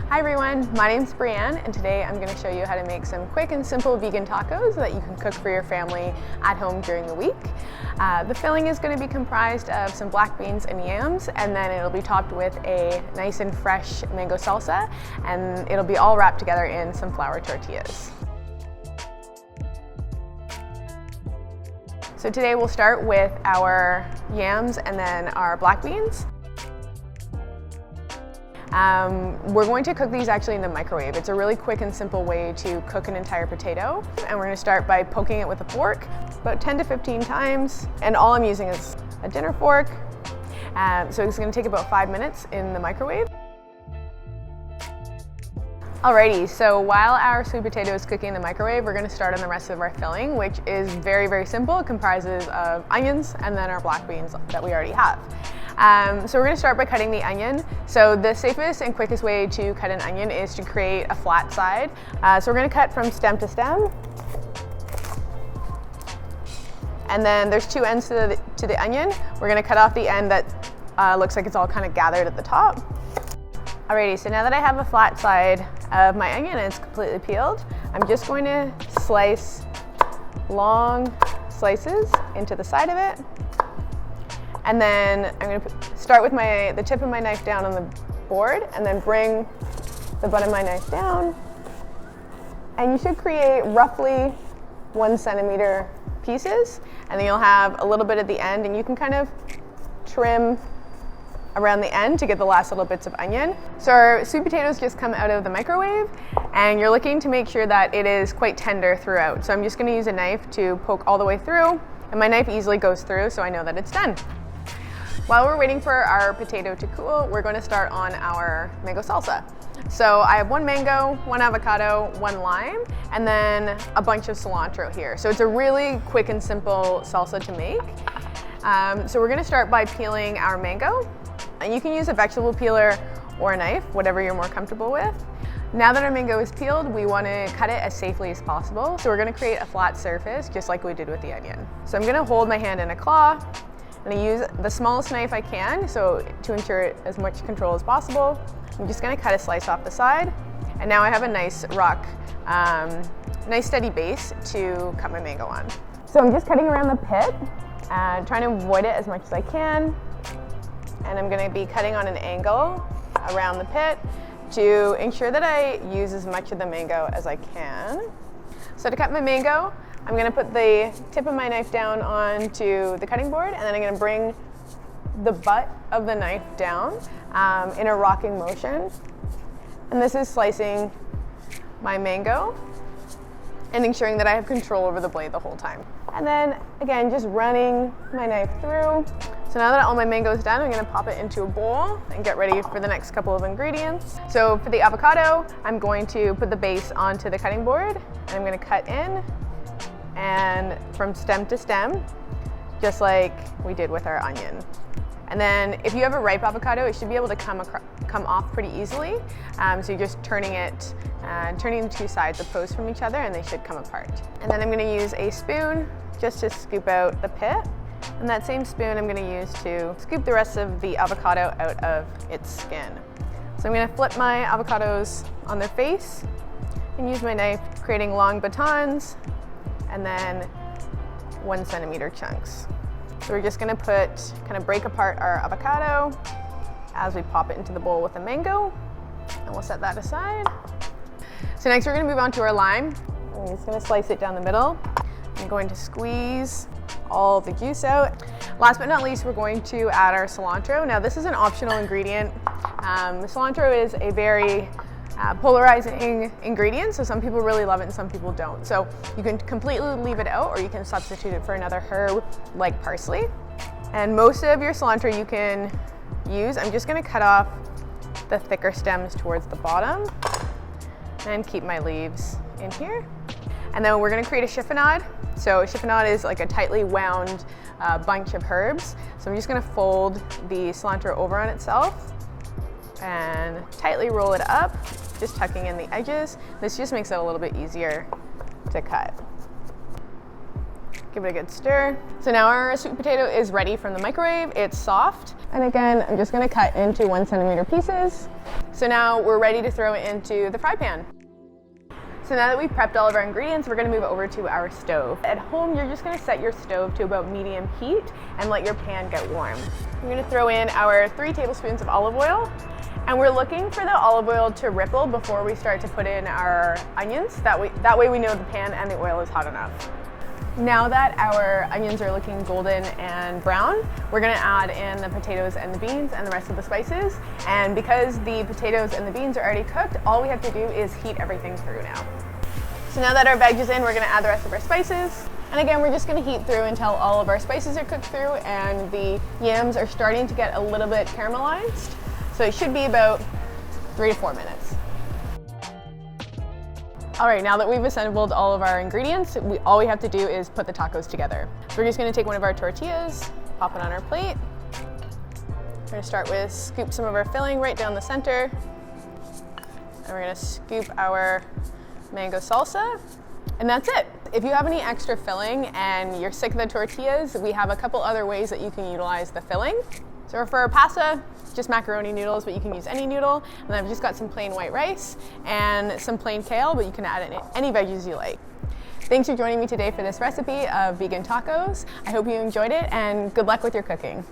Hi everyone, my name's Breanne, and today I'm going to show you how to make some quick and simple vegan tacos that you can cook for your family at home during the week. The filling is going to be comprised of some black beans and yams, and then it'll be topped with a nice and fresh mango salsa, and it'll be all wrapped together in some flour tortillas. So today we'll start with our yams and then our black beans. We're going to cook these actually in the microwave. It's a really quick and simple way to cook an entire potato. And we're going to start by poking it with a fork about 10 to 15 times. And all I'm using is a dinner fork. So it's going to take about 5 minutes in the microwave. Alrighty, so while our sweet potato is cooking in the microwave, we're going to start on the rest of our filling, which is very, very simple. It comprises of onions and then our black beans that we already have. So we're going to start by cutting the onion. So the safest and quickest way to cut an onion is to create a flat side. So we're going to cut from stem to stem. And then there's two ends to the onion. We're going to cut off the end that looks like it's all kind of gathered at the top. Alrighty, so now that I have a flat side of my onion and it's completely peeled, I'm just going to slice long slices into the side of it. And then I'm going to start with the tip of my knife down on the board and then bring the butt of my knife down. And you should create roughly 1 centimeter pieces, and then you'll have a little bit at the end, and you can kind of trim around the end to get the last little bits of onion. So our sweet potatoes just come out of the microwave, and you're looking to make sure that it is quite tender throughout. So I'm just going to use a knife to poke all the way through, and my knife easily goes through, so I know that it's done. While we're waiting for our potato to cool, we're going to start on our mango salsa. So I have 1 mango, 1 avocado, 1 lime, and then a bunch of cilantro here. So it's a really quick and simple salsa to make. So we're going to start by peeling our mango. And you can use a vegetable peeler or a knife, whatever you're more comfortable with. Now that our mango is peeled, we want to cut it as safely as possible. So we're going to create a flat surface, just like we did with the onion. So I'm going to hold my hand in a claw. I'm going to use the smallest knife I can, so to ensure as much control as possible. I'm just going to cut a slice off the side. And now I have a nice nice steady base to cut my mango on. So I'm just cutting around the pit, trying to avoid it as much as I can. And I'm going to be cutting on an angle around the pit to ensure that I use as much of the mango as I can. So to cut my mango, I'm going to put the tip of my knife down onto the cutting board, and then I'm going to bring the butt of the knife down in a rocking motion. And this is slicing my mango and ensuring that I have control over the blade the whole time. And then again, just running my knife through. So now that all my mango is done, I'm going to pop it into a bowl and get ready for the next couple of ingredients. So for the avocado, I'm going to put the base onto the cutting board, and I'm going to cut in and from stem to stem, just like we did with our onion. And then if you have a ripe avocado, it should be able to come off pretty easily. So you're just turning the two sides opposed from each other, and they should come apart. And then I'm going to use a spoon just to scoop out the pit. And that same spoon I'm going to use to scoop the rest of the avocado out of its skin. So I'm going to flip my avocados on their face and use my knife, creating long batons and then 1 centimeter chunks. So we're just going to kind of break apart our avocado as we pop it into the bowl with the mango, and we'll set that aside. So next we're going to move on to our lime. I'm just going to slice it down the middle. I'm going to squeeze all the juice out. Last but not least, we're going to add our cilantro. Now this is an optional ingredient. The cilantro is a very polarizing ingredient, so some people really love it and some people don't. So you can completely leave it out, or you can substitute it for another herb like parsley. And most of your cilantro you can use. I'm just going to cut off the thicker stems towards the bottom and keep my leaves in here. And then we're going to create a chiffonade. So a chiffonade is like a tightly wound bunch of herbs. So I'm just going to fold the cilantro over on itself and tightly roll it up, just tucking in the edges. This just makes it a little bit easier to cut. give it a good stir. So now our sweet potato is ready from the microwave. It's soft. And again, I'm just gonna cut into 1 centimeter pieces. So now we're ready to throw it into the fry pan. So now that we've prepped all of our ingredients, we're gonna move over to our stove. At home, you're just gonna set your stove to about medium heat and let your pan get warm. We're gonna throw in our 3 tablespoons of olive oil, and we're looking for the olive oil to ripple before we start to put in our onions. That way we know the pan and the oil is hot enough. Now that our onions are looking golden and brown, we're gonna add in the potatoes and the beans and the rest of the spices. And because the potatoes and the beans are already cooked, all we have to do is heat everything through now. So now that our veg is in, we're gonna add the rest of our spices. And again, we're just gonna heat through until all of our spices are cooked through and the yams are starting to get a little bit caramelized. So it should be about 3 to 4 minutes. All right, now that we've assembled all of our ingredients, all we have to do is put the tacos together. So we're just gonna take one of our tortillas, pop it on our plate. We're gonna start with scoop some of our filling right down the center. And we're gonna scoop our mango salsa, and that's it. If you have any extra filling and you're sick of the tortillas, we have a couple other ways that you can utilize the filling. So for our pasta, just macaroni noodles, but you can use any noodle. And then I've just got some plain white rice and some plain kale, but you can add any veggies you like. Thanks for joining me today for this recipe of vegan tacos. I hope you enjoyed it, and good luck with your cooking.